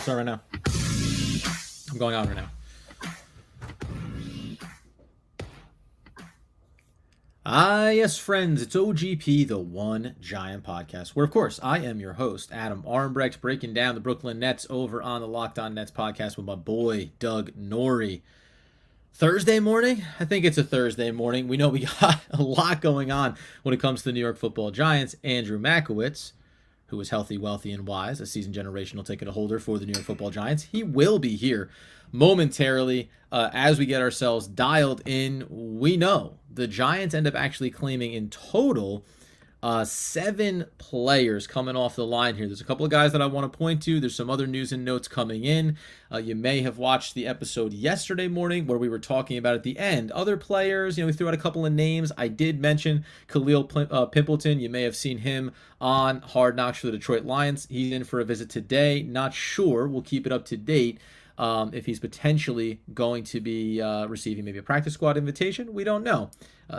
start right now. I'm going on right now. Yes, friends, it's OGP, the One Giant Podcast, where, of course, I am your host, Adam Armbrecht, breaking down the Brooklyn Nets over on the Locked On Nets podcast with my boy, Doug Norrie. Thursday morning? I think it's a Thursday morning. We know we got a lot going on when it comes to the New York Football Giants. Andrew Makowitz, who is healthy, wealthy, and wise, a season generational ticket holder for the New York Football Giants. He will be here momentarily as we get ourselves dialed in. We know the Giants end up actually claiming in total 7 players coming off the line here. There's a couple of guys that I want to point to. There's some other news and notes coming in. You may have watched the episode yesterday morning where we were talking about at the end other players. We threw out a couple of names. I did mention Khalil Pimpleton. You may have seen him on Hard Knocks for the Detroit Lions. He's in for a visit today. Not sure. We'll keep it up to date. If he's potentially going to be receiving maybe a practice squad invitation, we don't know.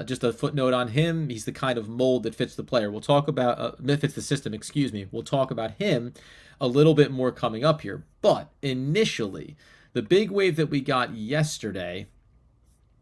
Just a footnote on him, he's the kind of mold that fits the player. We'll talk about, fits the system, excuse me. We'll talk about him a little bit more coming up here. But initially, the big wave that we got yesterday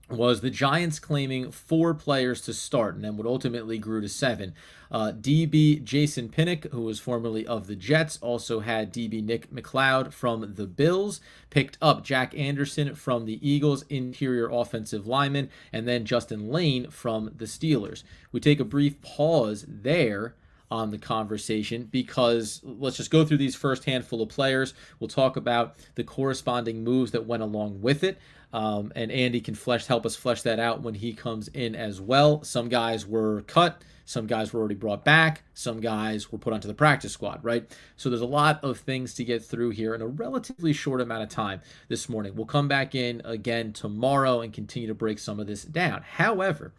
was the Giants claiming 4 players to start, and then what ultimately grew to 7. DB Jason Pinnock, who was formerly of the Jets, also had DB Nick McLeod from the Bills, picked up Jack Anderson from the Eagles, interior offensive lineman, and then Justin Lane from the Steelers. We take a brief pause there on the conversation because let's just go through these first handful of players. We'll talk about the corresponding moves that went along with it. And Andy can help us flesh that out when he comes in as well. Some guys were cut. Some guys were already brought back. Some guys were put onto the practice squad, right? So there's a lot of things to get through here in a relatively short amount of time this morning. We'll come back in again tomorrow and continue to break some of this down. However,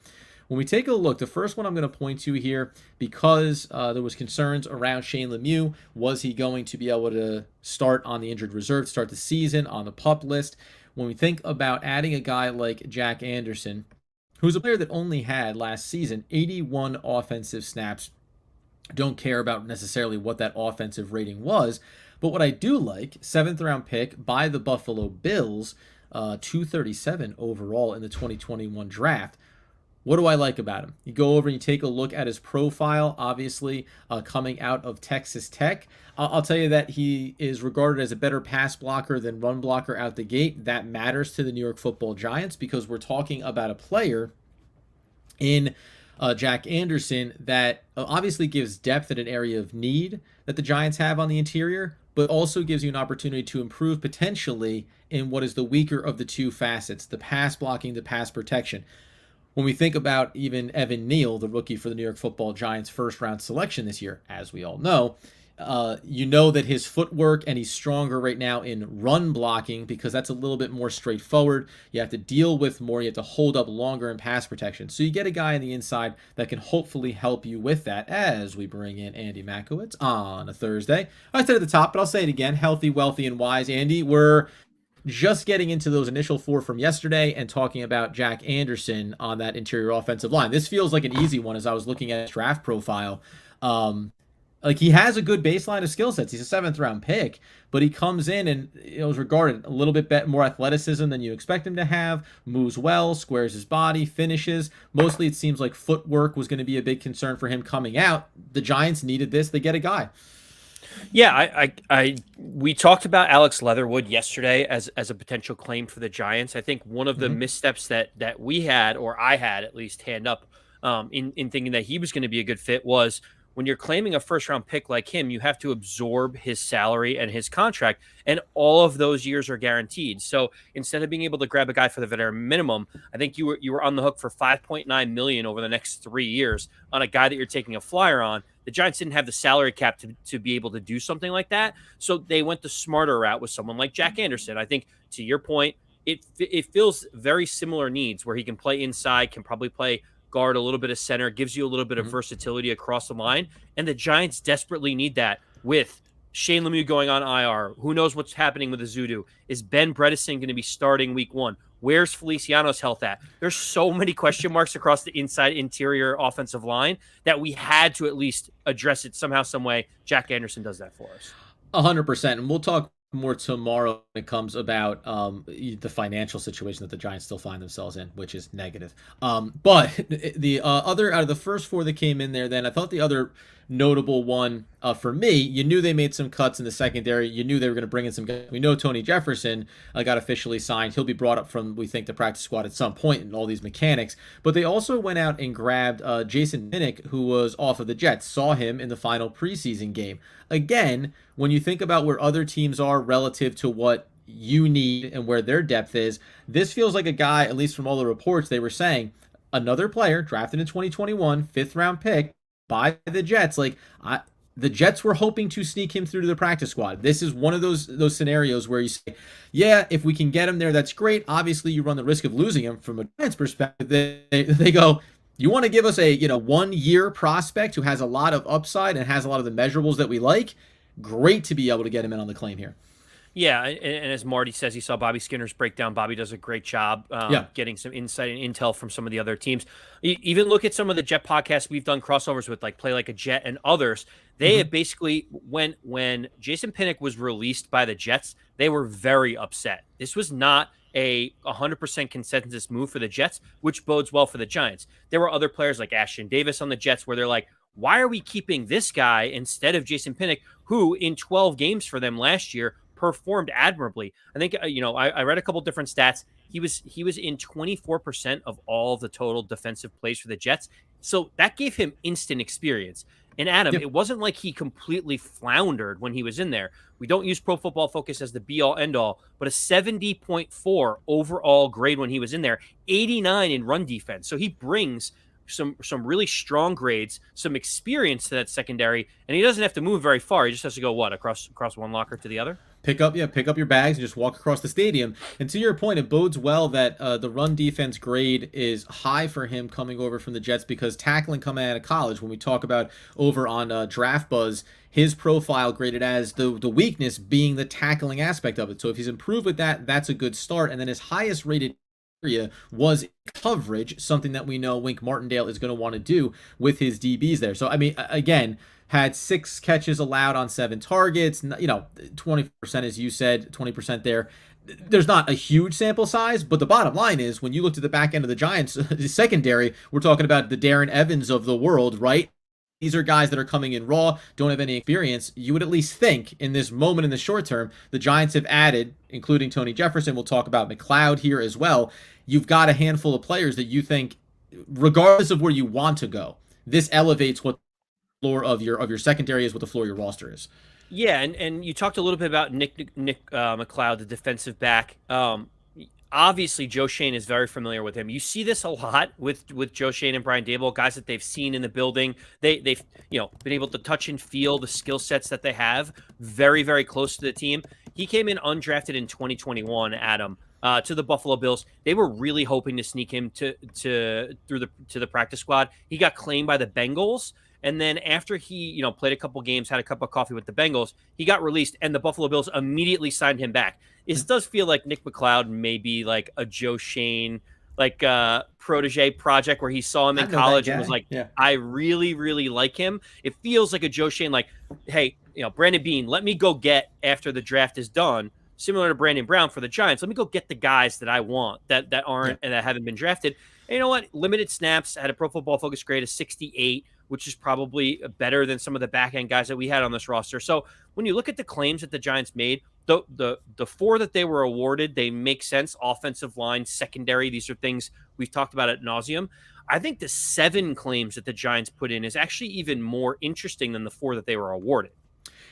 when we take a look, the first one I'm going to point to here, because there was concerns around Shane Lemieux, was he going to be able to start on the injured reserve, start the season on the PUP list? When we think about adding a guy like Jack Anderson, who's a player that only had last season 81 offensive snaps, don't care about necessarily what that offensive rating was, but what I do like, 7th round pick by the Buffalo Bills, 237 overall in the 2021 draft. What do I like about him? You go over and you take a look at his profile, obviously coming out of Texas Tech. I'll tell you that he is regarded as a better pass blocker than run blocker out the gate. That matters to the New York Football Giants because we're talking about a player in Jack Anderson that obviously gives depth at an area of need that the Giants have on the interior, but also gives you an opportunity to improve potentially in what is the weaker of the two facets, the pass blocking, the pass protection. When we think about even Evan Neal, the rookie for the New York Football Giants first-round selection this year, as we all know, you know that his footwork and he's stronger right now in run blocking because that's a little bit more straightforward. You have to deal with more. You have to hold up longer in pass protection. So you get a guy on the inside that can hopefully help you with that as we bring in Andy Makowitz on a Thursday. I said at the top, but I'll say it again. Healthy, wealthy, and wise. Andy, we're just getting into those initial 4 from yesterday and talking about Jack Anderson on that interior offensive line. This feels like an easy one as I was looking at his draft profile. Like he has a good baseline of skill sets. He's a 7th round pick, but he comes in and is regarded a little bit more athleticism than you expect him to have, moves well, squares his body, finishes. Mostly it seems like footwork was going to be a big concern for him coming out. The Giants needed this. They get a guy. Yeah, we talked about Alex Leatherwood yesterday as a potential claim for the Giants. I think one of the missteps that we had, or I had at least hand up in thinking that he was going to be a good fit was when you're claiming a first-round pick like him, you have to absorb his salary and his contract, and all of those years are guaranteed. So instead of being able to grab a guy for the veteran minimum, I think you were on the hook for $5.9 million over the next 3 years on a guy that you're taking a flyer on. The Giants didn't have the salary cap to be able to do something like that, so they went the smarter route with someone like Jack Anderson. I think, to your point, it feels very similar needs where he can play inside, can probably play guard, a little bit of center, gives you a little bit of versatility across the line. And the Giants desperately need that with Shane Lemieux going on IR. Who knows what's happening with Azudu? Is Ben Bredesen going to be starting week 1? Where's Feliciano's health at? There's so many question marks across the inside interior offensive line that we had to at least address it somehow, some way. Jack Anderson does that for us. 100%. And we'll talk more tomorrow when it comes about the financial situation that the Giants still find themselves in, which is negative. But the other out of the first four that came in there, then I thought the other notable one for me, you knew they made some cuts in the secondary. You knew they were going to bring in some guys. We know Tony Jefferson got officially signed. He'll be brought up from, we think, the practice squad at some point in all these mechanics. But they also went out and grabbed Jason Pinnock, who was off of the Jets. Saw him in the final preseason game. Again, when you think about where other teams are relative to what you need and where their depth is, this feels like a guy, at least from all the reports, they were saying another player drafted in 2021, fifth-round pick by the Jets. The Jets were hoping to sneak him through to the practice squad. This is one of those scenarios where you say, yeah, if we can get him there, that's great. Obviously, you run the risk of losing him. From a Giants perspective. They go, you want to give us a 1-year prospect who has a lot of upside and has a lot of the measurables that we like? Great to be able to get him in on the claim here. Yeah, and as Marty says, he saw Bobby Skinner's breakdown. Bobby does a great job getting some insight and intel from some of the other teams. Even look at some of the Jet podcasts we've done crossovers with, like Play Like a Jet and others. They have basically, when Jason Pinnock was released by the Jets, they were very upset. This was not a 100% consensus move for the Jets, which bodes well for the Giants. There were other players like Ashton Davis on the Jets where they're like, why are we keeping this guy instead of Jason Pinnock, who in 12 games for them last year performed admirably? I think, I read a couple different stats. He was in 24% of all the total defensive plays for the Jets. So that gave him instant experience. And Adam, It wasn't like he completely floundered when he was in there. We don't use Pro Football Focus as the be-all, end-all, but a 70.4 overall grade when he was in there, 89 in run defense. So he brings some really strong grades, some experience to that secondary, and he doesn't have to move very far. He just has to go, across one locker to the other? Pick up your bags and just walk across the stadium. And to your point, it bodes well that the run defense grade is high for him coming over from the Jets, because tackling coming out of college, when we talk about over on Draft Buzz, his profile graded as the weakness being the tackling aspect of it. So if he's improved with that, that's a good start. And then his highest rated area was coverage, something that we know Wink Martindale is going to want to do with his DBs there. So, I mean, again, had 6 catches allowed on 7 targets, 20%, as you said, 20% there. There's not a huge sample size, but the bottom line is when you looked at the back end of the Giants secondary, we're talking about the Darren Evans of the world, right? These are guys that are coming in raw, don't have any experience. You would at least think in this moment in the short term, the Giants have added, including Tony Jefferson, we'll talk about McLeod here as well. You've got a handful of players that you think, regardless of where you want to go, this elevates what the floor of your secondary is, what the floor of your roster is. Yeah, and you talked a little bit about Nick McLeod, the defensive back. Obviously, Joe Schoen is very familiar with him. You see this a lot with Joe Schoen and Brian Daboll, guys that they've seen in the building. They've been able to touch and feel the skill sets that they have. Very, very close to the team. He came in undrafted in 2021, Adam, to the Buffalo Bills. They were really hoping to sneak him to the practice squad. He got claimed by the Bengals. And then after he, played a couple games, had a cup of coffee with the Bengals, he got released, and the Buffalo Bills immediately signed him back. It does feel like Nick McLeod may be like a Joe Schoen, protege project where he saw him in college and was like, I really, really like him. It feels like a Joe Schoen, like, hey, Brandon Beane, let me go get after the draft is done, similar to Brandon Brown for the Giants. Let me go get the guys that I want that aren't and that haven't been drafted. And you know what? Limited snaps, had a Pro Football Focus grade of 68, which is probably better than some of the back end guys that we had on this roster. So when you look at the claims that the Giants made, the 4 that they were awarded, they make sense. Offensive line, secondary, these are things we've talked about ad nauseum. I think the 7 claims that the Giants put in is actually even more interesting than the 4 that they were awarded.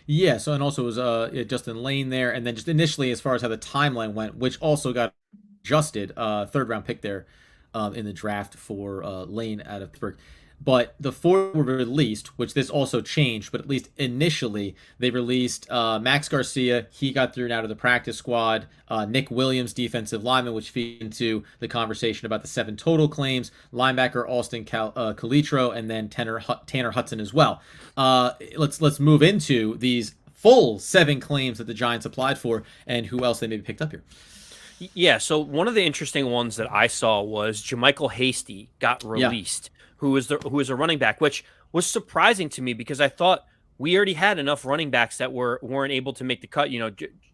Yeah, so and also it was Justin Lane there, and then just initially as far as how the timeline went, which also got adjusted, 3rd round pick there in the draft for Lane out of Pittsburgh. But the 4 were released, which this also changed, but at least initially they released Max Garcia. He got thrown out of the practice squad. Nick Williams, defensive lineman, which feeds into the conversation about the 7 total claims. Linebacker Austin Calitro, and then Tanner Hudson as well. Let's move into these full 7 claims that the Giants applied for and who else they maybe picked up here. Yeah, so one of the interesting ones that I saw was JaMychal Hasty got released. Who is a running back, which was surprising to me because I thought we already had enough running backs that weren't able to make the cut.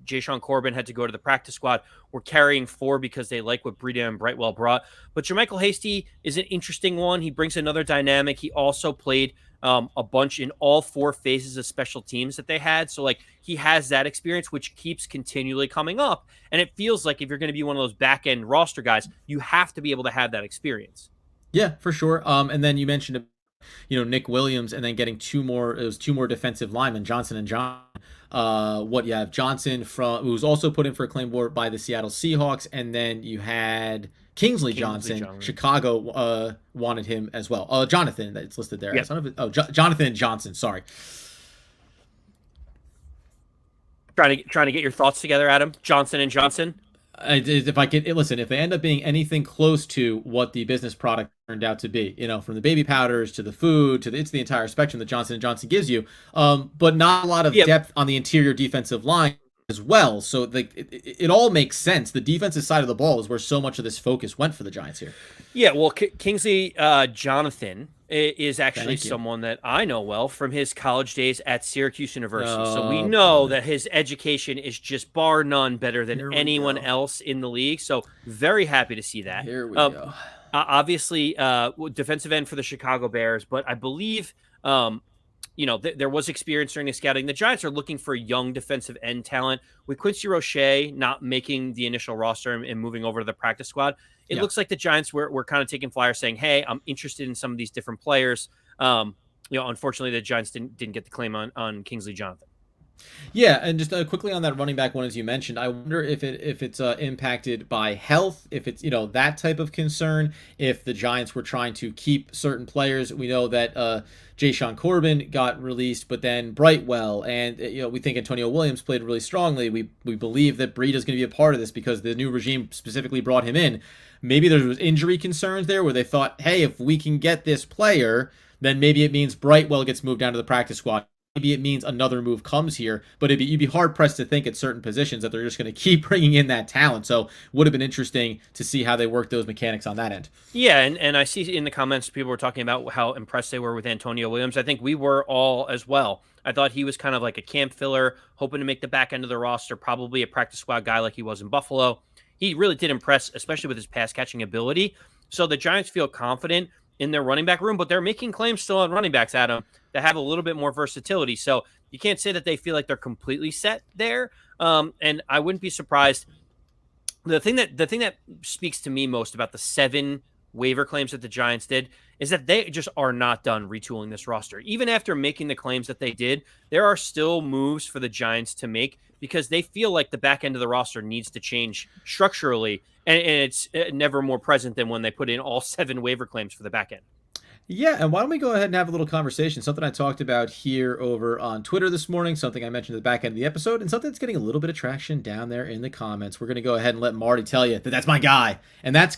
Jay Sean Corbin had to go to the practice squad. We're carrying 4 because they like what Breida and Brightwell brought. But Jermichael Hasty is an interesting one. He brings another dynamic. He also played a bunch in all 4 phases of special teams that they had. So like he has that experience, which keeps continually coming up. And it feels like if you're going to be one of those back end roster guys, you have to be able to have that experience. Yeah, for sure. And then you mentioned, Nick Williams, and then getting 2 more. It was 2 more defensive linemen, Johnson and John. What you have Johnson who was also put in for a claim board by the Seattle Seahawks, and then you had Kingsley Johnson. Chicago wanted him as well. Jonathan, that's listed there. Yep. Jonathan Johnson. Sorry. Trying to get your thoughts together, Adam. Johnson and Johnson. If I could listen, if they end up being anything close to what the business product turned out to be, from the baby powders to the food it's the entire spectrum that Johnson & Johnson gives you, but not a lot of depth on the interior defensive line as well. So it all makes sense. The defensive side of the ball is where so much of this focus went for the Giants here. Yeah, well, Kingsley Jonathan is actually someone that I know well from his college days at Syracuse University. So we know that his education is just bar none better than anyone else in the league. So very happy to see that. Here we go. Obviously, defensive end for the Chicago Bears, but I believe there was experience during the scouting. The Giants are looking for young defensive end talent. With Quincy Roche not making the initial roster and moving over to the practice squad, it looks like the Giants were kind of taking flyers saying, hey, I'm interested in some of these different players. Unfortunately, the Giants didn't get the claim on Kingsley Jonathan. Yeah, and just quickly on that running back one, as you mentioned, I wonder if it's impacted by health, if it's that type of concern. If the Giants were trying to keep certain players, we know that Jay Sean Corbin got released, but then Brightwell, and we think Antonio Williams played really strongly. We believe that Breida is going to be a part of this because the new regime specifically brought him in. Maybe there was injury concerns there where they thought, hey, if we can get this player, then maybe it means Brightwell gets moved down to the practice squad. Maybe it means another move comes here, but you'd be hard-pressed to think at certain positions that they're just going to keep bringing in that talent. So would have been interesting to see how they work those mechanics on that end. Yeah, and I see in the comments people were talking about how impressed they were with Antonio Williams. I think we were all as well. I thought he was kind of like a camp filler, hoping to make the back end of the roster, probably a practice squad guy like he was in Buffalo. He really did impress, especially with his pass-catching ability. So the Giants feel confident in their running back room, but they're making claims still on running backs, Adam, that have a little bit more versatility. So you can't say that they feel like they're completely set there. And I wouldn't be surprised. The thing that speaks to me most about the 7 waiver claims that the Giants did is that they just are not done retooling this roster. Even after making the claims that they did, there are still moves for the Giants to make because they feel like the back end of the roster needs to change structurally, and it's never more present than when they put in all 7 waiver claims for the back end. Yeah, and why don't we go ahead and have a little conversation? Something I talked about here over on Twitter this morning, something I mentioned at the back end of the episode, and something that's getting a little bit of traction down there in the comments. We're going to go ahead and let Marty tell you that that's my guy, and that's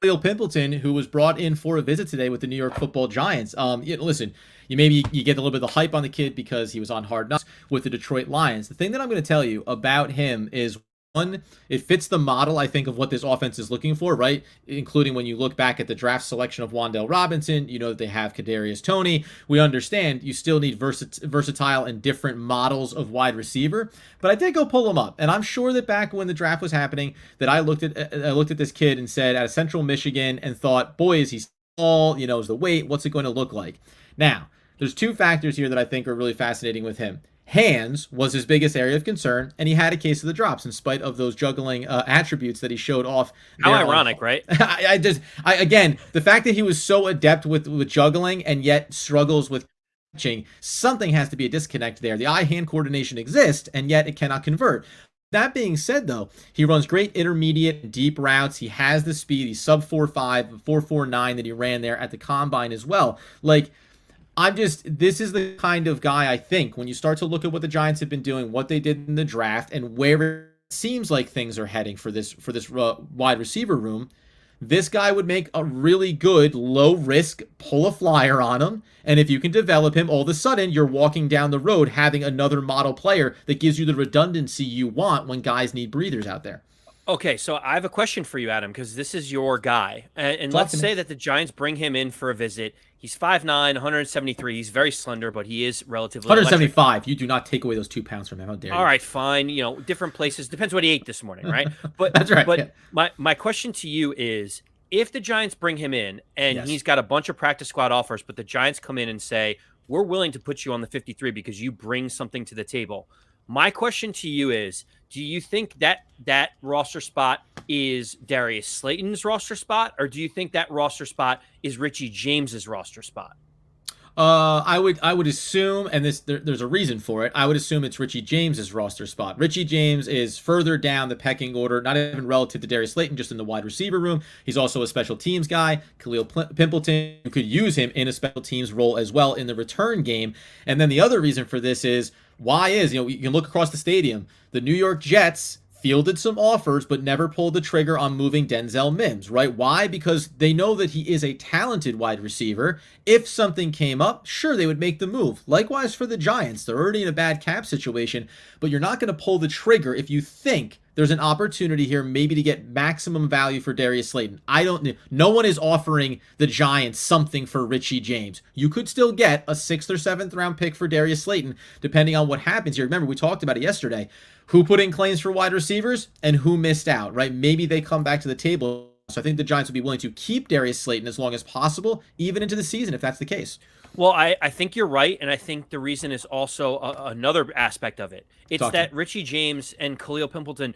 Khalil Pimpleton, who was brought in for a visit today with the New York Football Giants. Listen, you get a little bit of the hype on the kid because he was on Hard Knocks with the Detroit Lions. The thing that I'm going to tell you about him is, one, it fits the model, I think, of what this offense is looking for, right? Including when you look back at the draft selection of Wan'Dale Robinson, you know that they have Kadarius Toney. We understand you still need versatile and different models of wide receiver, but I did go pull him up, and I'm sure that back when the draft was happening, that I looked at this kid and said, out of Central Michigan, and thought, boy, is he small? Is the weight? What's it going to look like? Now, there's 2 factors here that I think are really fascinating with him. Hands was his biggest area of concern, and he had a case of the drops in spite of those juggling attributes that he showed off. How ironic, right? Again, the fact that he was so adept with juggling and yet struggles with catching, something has to be a disconnect there. The eye-hand coordination exists, and yet it cannot convert. That being said, though, he runs great intermediate and deep routes. He has the speed. He's sub 4.5, 4.49 that he ran there at the combine as well. This is the kind of guy, I think, when you start to look at what the Giants have been doing, what they did in the draft, and where it seems like things are heading for this wide receiver room, this guy would make a really good low-risk pull a flyer on him. And if you can develop him, all of a sudden, you're walking down the road having another model player that gives you the redundancy you want when guys need breathers out there. Okay, so I have a question for you, Adam, because this is your guy. And let's say that the Giants bring him in for a visit. He's 5'9", 173. He's very slender, but he is relatively electric. 175. You do not take away those 2 pounds from him. How dare you? All right, fine. Different places. Depends what he ate this morning, right? But That's right. but Yeah. my question to you is, if the Giants bring him in and Yes. he's got a bunch of practice squad offers, but the Giants come in and say, we're willing to put you on the 53 because you bring something to the table. My question to you is, do you think that roster spot is Darius Slayton's roster spot, or do you think that roster spot is Richie James's roster spot? I would assume, and there's a reason for it. I would assume it's Richie James's roster spot. Richie James is further down the pecking order, not even relative to Darius Slayton, just in the wide receiver room. He's also a special teams guy. Khalil Pimpleton, you could use him in a special teams role as well in the return game. And then the other reason for this is you can look across the stadium. The New York Jets fielded some offers, but never pulled the trigger on moving Denzel Mims, right? Why? Because they know that he is a talented wide receiver. If something came up, sure, they would make the move. Likewise for the Giants. They're already in a bad cap situation, but you're not going to pull the trigger if you think there's an opportunity here maybe to get maximum value for Darius Slayton. No one is offering the Giants something for Richie James. You could still get a 6th or 7th round pick for Darius Slayton, depending on what happens here. Remember, we talked about it yesterday. Who put in claims for wide receivers and who missed out, right? Maybe they come back to the table. So I think the Giants would be willing to keep Darius Slayton as long as possible, even into the season, if that's the case. Well, I think you're right, and I think the reason is also another aspect of it. It's that Richie James and Khalil Pimpleton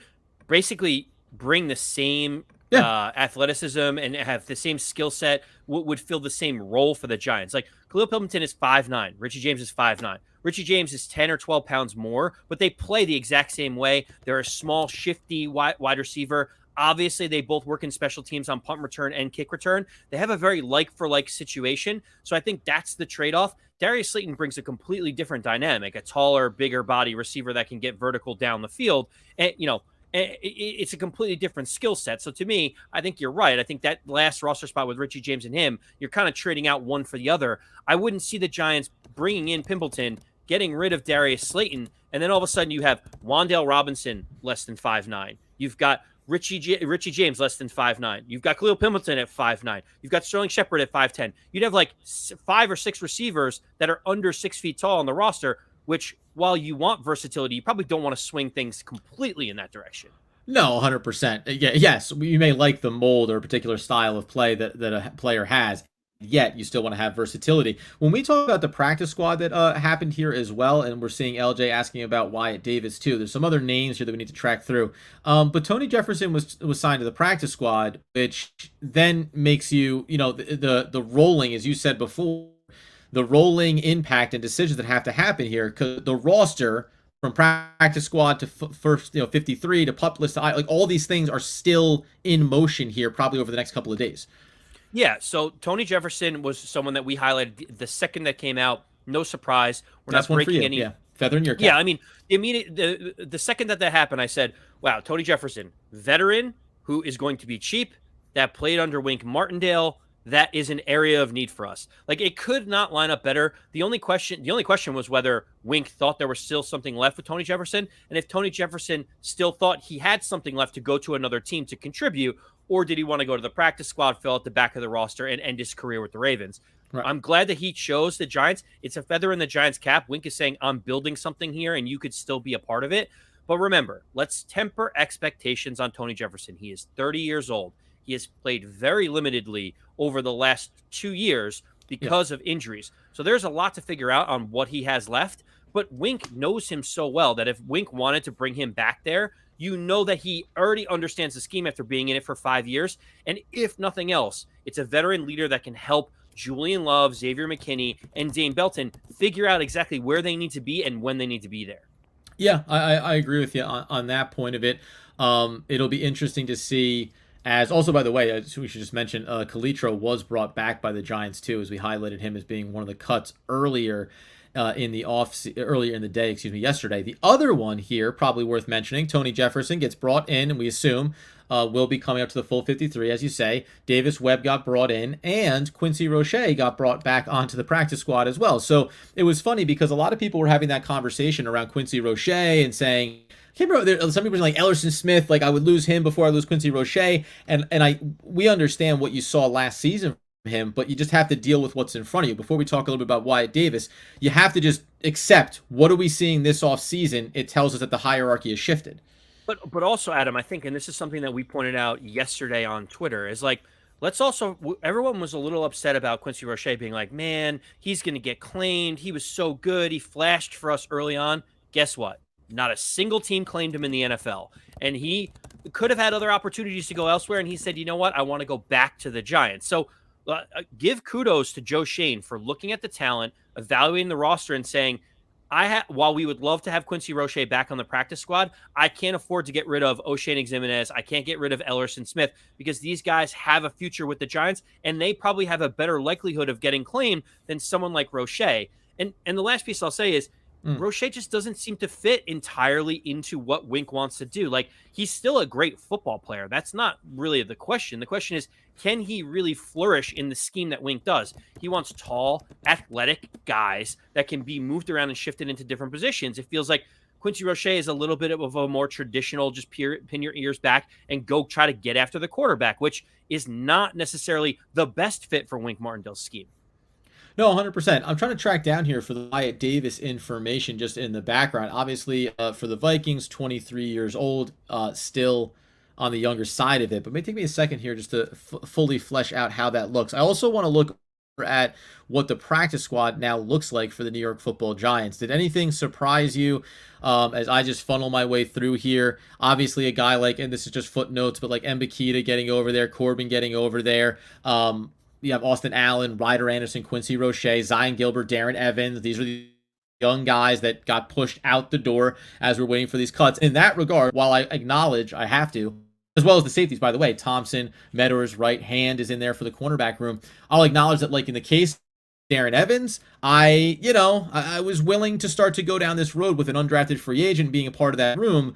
basically bring the same athleticism and have the same skill set, would fill the same role for the Giants. Like, Khalil Pimpleton is 5'9", Richie James is 5'9". Richie James is 10 or 12 pounds more, but they play the exact same way. They're a small, shifty wide receiver. Obviously, they both work in special teams on punt return and kick return. They have a very like-for-like situation, so I think that's the trade-off. Darius Slayton brings a completely different dynamic, a taller, bigger body receiver that can get vertical down the field. And, it's a completely different skill set. So to me, I think you're right. I think that last roster spot with Richie James and him, you're kind of trading out one for the other. I wouldn't see the Giants bringing in Pimpleton, getting rid of Darius Slayton, and then all of a sudden you have Wan'Dale Robinson less than 5'9". You've got Richie James less than 5'9". You've got Khalil Pimpleton at 5'9". You've got Sterling Shepard at 5'10". You'd have like 5 or 6 receivers that are under 6 feet tall on the roster, which, while you want versatility, you probably don't want to swing things completely in that direction. No, 100%. Yes, you may like the mold or a particular style of play that a player has, yet you still want to have versatility. When we talk about the practice squad that happened here as well, and we're seeing LJ asking about Wyatt Davis too, there's some other names here that we need to track through. But Tony Jefferson was signed to the practice squad, which then makes you, the rolling, as you said before, the rolling impact and decisions that have to happen here, because the roster from practice squad to first 53 to pup list, like all these things are still in motion here probably over the next couple of days. Yeah, so Tony Jefferson was someone that we highlighted the second that came out. No surprise. We're That's not breaking any. Yeah, feather in your cap. Yeah, I mean, the second that happened, I said, wow, Tony Jefferson, veteran who is going to be cheap, that played under Wink Martindale. That is an area of need for us. Like, it could not line up better. The only question was whether Wink thought there was still something left with Tony Jefferson, and if Tony Jefferson still thought he had something left to go to another team to contribute, or did he want to go to the practice squad, fill out the back of the roster, and end his career with the Ravens? Right. I'm glad that he chose the Giants. It's a feather in the Giants' cap. Wink is saying, I'm building something here, and you could still be a part of it. But remember, let's temper expectations on Tony Jefferson. He is 30 years old. He has played very limitedly over the last 2 years because of injuries. So there's a lot to figure out on what he has left. But Wink knows him so well that if Wink wanted to bring him back there, you know that he already understands the scheme after being in it for 5 years. And if nothing else, it's a veteran leader that can help Julian Love, Xavier McKinney, and Dane Belton figure out exactly where they need to be and when they need to be there. Yeah, I agree with you on that point of it. It'll be interesting to see. As also, by the way, we should just mention, Calitro was brought back by the Giants too, as we highlighted him as being one of the cuts earlier earlier in the day, yesterday. The other one here, probably worth mentioning, Tony Jefferson gets brought in, and we assume will be coming up to the full 53, as you say. Davis Webb got brought in, and Quincy Roche got brought back onto the practice squad as well. So it was funny because a lot of people were having that conversation around Quincy Roche and saying, some people were like Ellerson Smith, like I would lose him before I lose Quincy Roche, and we understand what you saw last season him, but you just have to deal with what's in front of you. Before we talk a little bit about Wyatt Davis, you have to just accept, what are we seeing this offseason? It tells us that the hierarchy has shifted. But also, Adam, I think, and this is something that we pointed out yesterday on Twitter, is like, let's also, everyone was a little upset about Quincy Roche being like, man, he's going to get claimed. He was so good. He flashed for us early on. Guess what? Not a single team claimed him in the NFL. And he could have had other opportunities to go elsewhere. And he said, you know what? I want to go back to the Giants. So give kudos to Joe Schoen for looking at the talent, evaluating the roster, and saying, while we would love to have Quincy Roche back on the practice squad, I can't afford to get rid of O'Shane Ximenez. I can't get rid of Ellerson Smith because these guys have a future with the Giants, and they probably have a better likelihood of getting claimed than someone like Roche. And the last piece I'll say is, Roche just doesn't seem to fit entirely into what Wink wants to do. Like, he's still a great football player. That's not really the question. The question is, can he really flourish in the scheme that Wink does? He wants tall, athletic guys that can be moved around and shifted into different positions. It feels like Quincy Roche is a little bit of a more traditional, just pin your ears back and go try to get after the quarterback, which is not necessarily the best fit for Wink Martindale's scheme. No, 100%. I'm trying to track down here for the Wyatt Davis information just in the background. Obviously, for the Vikings, 23 years old, still on the younger side of it. But it may take me a second here just to fully flesh out how that looks. I also want to look at what the practice squad now looks like for the New York Football Giants. Did anything surprise you as I just funnel my way through here? Obviously, a guy like, and this is just footnotes, but like Mbakita getting over there, Corbin getting over there. You have Austin Allen, Ryder Anderson, Quincy Roche, Zion Gilbert, Darren Evans. These are the young guys that got pushed out the door as we're waiting for these cuts. In that regard, while I acknowledge I have to, as well as the safeties, by the way, Thompson, Meadors, right hand is in there for the cornerback room. I'll acknowledge that, like in the case of Darren Evans, I was willing to start to go down this road with an undrafted free agent being a part of that room.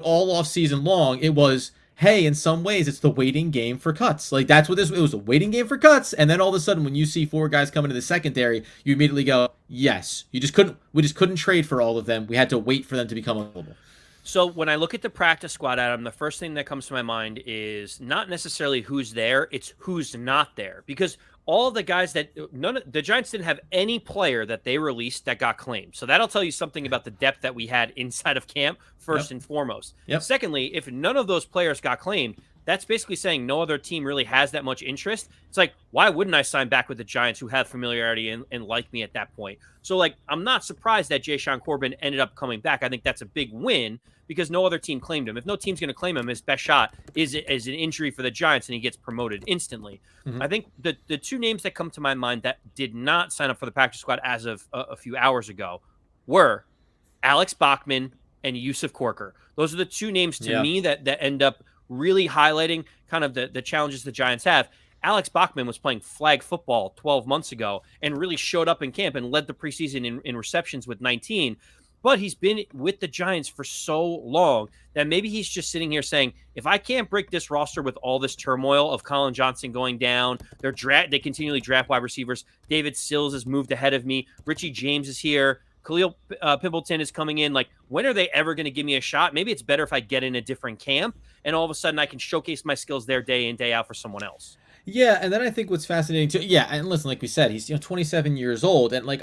All off season long, it was, hey, in some ways, it's the waiting game for cuts. Like, that's what it was, a waiting game for cuts. And then all of a sudden, when you see four guys come into the secondary, you immediately go, yes, we just couldn't trade for all of them. We had to wait for them to become available. So when I look at the practice squad, Adam, the first thing that comes to my mind is not necessarily who's there, it's who's not there. Because all the guys the Giants didn't have any player that they released that got claimed. So that'll tell you something about the depth that we had inside of camp, first and foremost. Secondly, if none of those players got claimed, that's basically saying no other team really has that much interest. It's like, why wouldn't I sign back with the Giants who have familiarity and like me at that point? So, like, I'm not surprised that Ja'Shawn Corbin ended up coming back. I think that's a big win because no other team claimed him. If no team's going to claim him, his best shot is an injury for the Giants and he gets promoted instantly. I think the two names that come to my mind that did not sign up for the practice squad as of a few hours ago were Alex Bachman and Yusuf Corker. Those are the two names to me that end up really highlighting kind of the challenges the Giants have. Alex Bachman was playing flag football 12 months ago and really showed up in camp and led the preseason in receptions with 19. But he's been with the Giants for so long that maybe he's just sitting here saying, if I can't break this roster with all this turmoil of Colin Johnson going down, they continually draft wide receivers. David Sills has moved ahead of me. Richie James is here. Khalil Pimpleton is coming in. Like, when are they ever going to give me a shot? Maybe it's better if I get in a different camp and all of a sudden I can showcase my skills there day in, day out for someone else. Yeah, and then I think what's fascinating too. Yeah, and listen, like we said, he's 27 years old, and like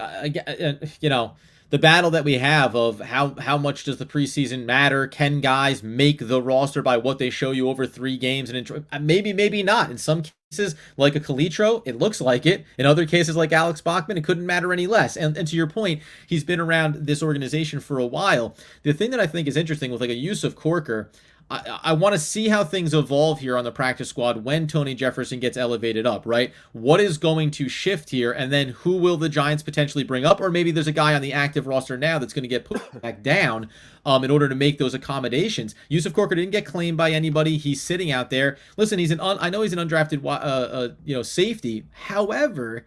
the battle that we have of how much does the preseason matter? Can guys make the roster by what they show you over 3 games? And maybe not. In some cases, like a Calitro, it looks like it. In other cases, like Alex Bachman, it couldn't matter any less. And to your point, he's been around this organization for a while. The thing that I think is interesting with like a Yusuf Corker, I want to see how things evolve here on the practice squad when Tony Jefferson gets elevated up, right? What is going to shift here? And then who will the Giants potentially bring up? Or maybe there's a guy on the active roster now that's going to get put back down in order to make those accommodations. Yusuf Corker didn't get claimed by anybody. He's sitting out there. Listen, I know he's an undrafted safety. However,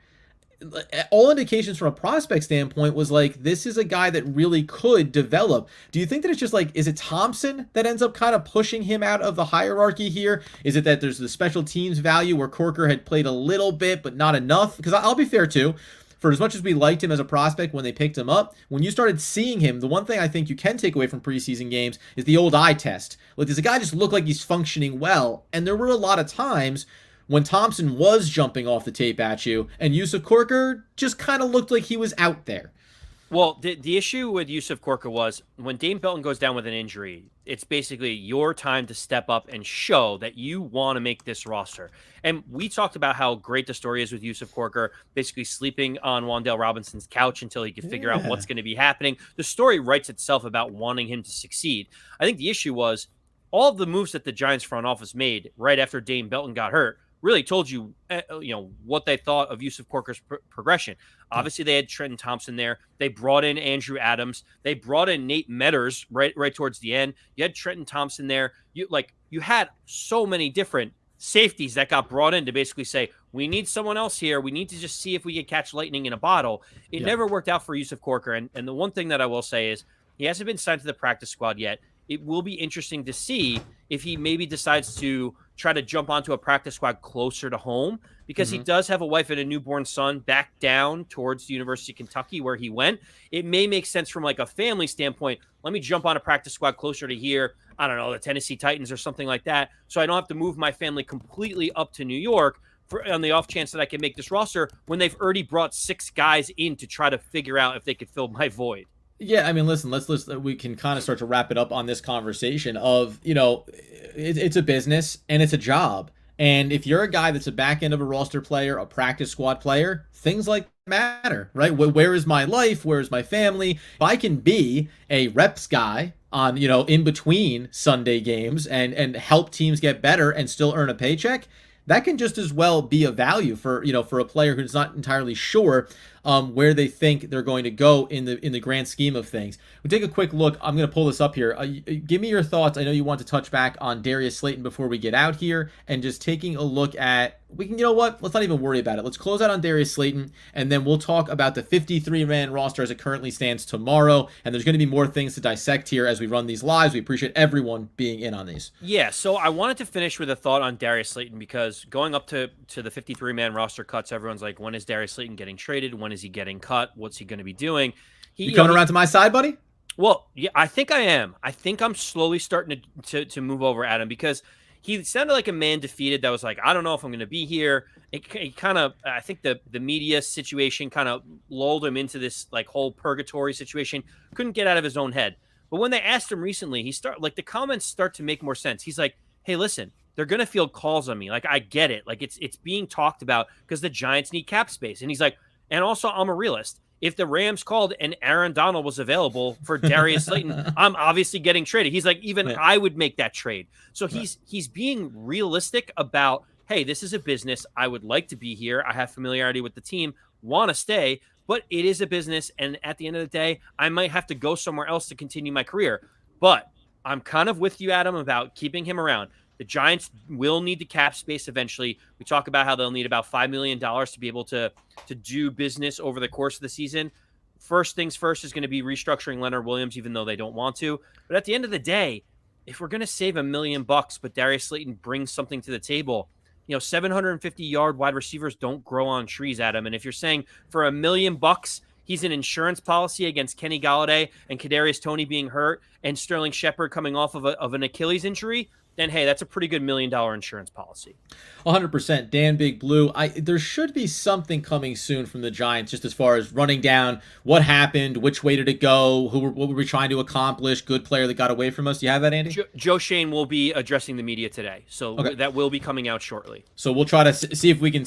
all indications from a prospect standpoint was like, this is a guy that really could develop. Do you think that it's just like, is it Thompson that ends up kind of pushing him out of the hierarchy here? Is it that there's the special teams value where Corker had played a little bit, but not enough? Because I'll be fair too. For as much as we liked him as a prospect when they picked him up, when you started seeing him, the one thing I think you can take away from preseason games is the old eye test. Like, does a guy just look like he's functioning well? And there were a lot of times when Thompson was jumping off the tape at you, and Yusuf Corker just kind of looked like he was out there. Well, the issue with Yusuf Corker was when Dane Belton goes down with an injury, it's basically your time to step up and show that you want to make this roster. And we talked about how great the story is with Yusuf Corker, basically sleeping on Wan'Dale Robinson's couch until he could figure out what's going to be happening. The story writes itself about wanting him to succeed. I think the issue was all of the moves that the Giants front office made right after Dane Belton got hurt really told you, what they thought of Yusuf Corker's progression. Obviously, they had Trenton Thompson there. They brought in Andrew Adams. They brought in Nate Metters right towards the end. You had Trenton Thompson there. You had so many different safeties that got brought in to basically say, we need someone else here. We need to just see if we can catch lightning in a bottle. It never worked out for Yusuf Corker. And the one thing that I will say is he hasn't been signed to the practice squad yet. It will be interesting to see if he maybe decides to try to jump onto a practice squad closer to home, because he does have a wife and a newborn son back down towards the University of Kentucky where he went. It may make sense from like a family standpoint. Let me jump on a practice squad closer to here. I don't know, the Tennessee Titans or something like that. So I don't have to move my family completely up to New York on the off chance that I can make this roster when they've already brought 6 guys in to try to figure out if they could fill my void. Yeah, I mean, listen, let's we can kind of start to wrap it up on this conversation of, it's a business and it's a job. And if you're a guy that's a back end of a roster player, a practice squad player, things like that matter, right? Where is my life? Where is my family? If I can be a reps guy on, in between Sunday games and help teams get better and still earn a paycheck, that can just as well be a value for a player who's not entirely sure where they think they're going to go in the grand scheme of things. We'll take a quick look. I'm going to pull this up here. Give me your thoughts. I know you want to touch back on Darius Slayton before we get out here, and just taking a look at, let's not even worry about it. Let's close out on Darius Slayton, and then we'll talk about the 53-man roster as it currently stands tomorrow. And there's going to be more things to dissect here as we run these lives. We appreciate everyone being in on these. Yeah, so I wanted to finish with a thought on Darius Slayton, because going up to the 53-man roster cuts, everyone's like, when is Darius Slayton getting traded? When is he getting cut? What's he going to be doing? You coming around to my side, buddy? Well, yeah, I think I am. I think I'm slowly starting to move over at him, because he sounded like a man defeated that was like, I don't know if I'm going to be here. It kind of, I think the media situation kind of lulled him into this like whole purgatory situation. Couldn't get out of his own head. But when they asked him recently, the comments start to make more sense. He's like, hey, listen, they're going to field calls on me. Like, I get it. Like, it's being talked about because the Giants need cap space. And he's like, and also I'm a realist. If the Rams called and Aaron Donald was available for Darius Slayton, I'm obviously getting traded. He's like, even I would make that trade. So he's being realistic about, hey, this is a business. I would like to be here. I have familiarity with the team, want to stay, but it is a business. And at the end of the day, I might have to go somewhere else to continue my career. But I'm kind of with you, Adam, about keeping him around. The Giants will need the cap space eventually. We talk about how they'll need about $5 million to be able to do business over the course of the season. First things first is going to be restructuring Leonard Williams, even though they don't want to. But at the end of the day, if we're going to save $1 million, but Darius Slayton brings something to the table, 750-yard wide receivers don't grow on trees, Adam. And if you're saying for $1 million, he's an insurance policy against Kenny Golladay and Kadarius Toney being hurt and Sterling Shepard coming off of an Achilles injury, then hey, that's a pretty good $1 million insurance policy. 100%. Dan Big Blue, there should be something coming soon from the Giants, just as far as running down what happened, which way did it go, what were we trying to accomplish, good player that got away from us. Do you have that, Andy? Joe Schoen will be addressing the media today, so that will be coming out shortly. So we'll try to see if we can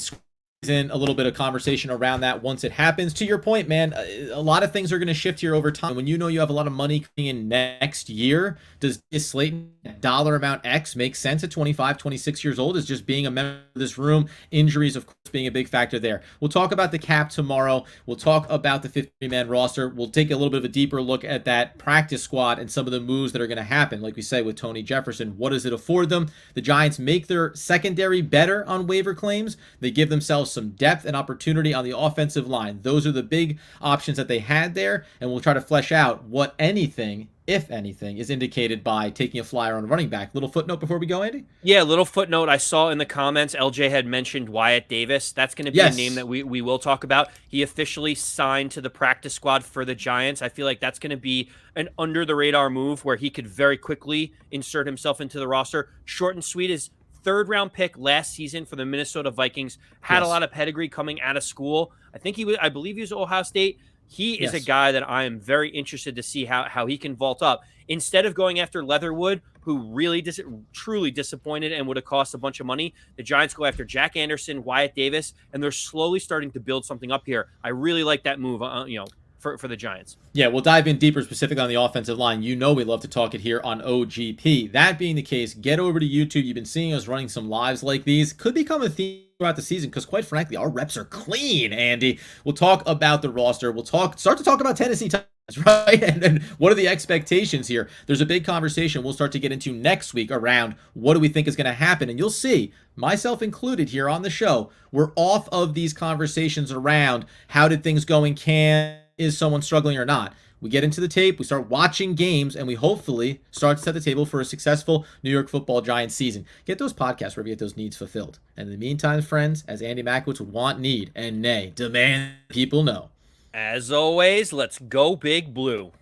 in a little bit of conversation around that once it happens. To your point, man, a lot of things are going to shift here over time. When you have a lot of money coming in next year, does Slayton dollar amount X make sense at 25, 26 years old? Is just being a member of this room, injuries, of course, being a big factor there. We'll talk about the cap tomorrow. We'll talk about the 53-man roster. We'll take a little bit of a deeper look at that practice squad and some of the moves that are going to happen. Like we say with Tony Jefferson, what does it afford them? The Giants make their secondary better on waiver claims. They give themselves some depth and opportunity on the offensive line. Those are the big options that they had there, and we'll try to flesh out what anything, if anything, is indicated by taking a flyer on a running back. Little footnote before we go, Andy? Yeah, little footnote. I saw in the comments, LJ had mentioned Wyatt Davis. That's going to be a name that we will talk about. He officially signed to the practice squad for the Giants. I feel like that's going to be an under-the-radar move where he could very quickly insert himself into the roster. Short and sweet is third-round pick last season for the Minnesota Vikings. Had a lot of pedigree coming out of school. I believe he was Ohio State. He is a guy that I am very interested to see how he can vault up. Instead of going after Leatherwood, who really truly disappointed and would have cost a bunch of money, the Giants go after Jack Anderson, Wyatt Davis, and they're slowly starting to build something up here. I really like that move, for the Giants. Yeah, we'll dive in deeper specifically on the offensive line. You know we love to talk it here on OGP. That being the case, get over to YouTube. You've been seeing us running some lives like these. Could become a theme throughout the season because, quite frankly, our reps are clean, Andy. We'll talk about the roster. We'll start to talk about Tennessee Titans, right? And what are the expectations here? There's a big conversation we'll start to get into next week around what do we think is going to happen. And you'll see, myself included here on the show, we're off of these conversations around how did things go in camp, is someone struggling or not. We get into the tape, we start watching games, and we hopefully start to set the table for a successful New York Football Giants season. Get those podcasts wherever you get those needs fulfilled. And in the meantime, friends, as Andy Makowitz would want, need, and nay, demand people know. As always, let's go Big Blue.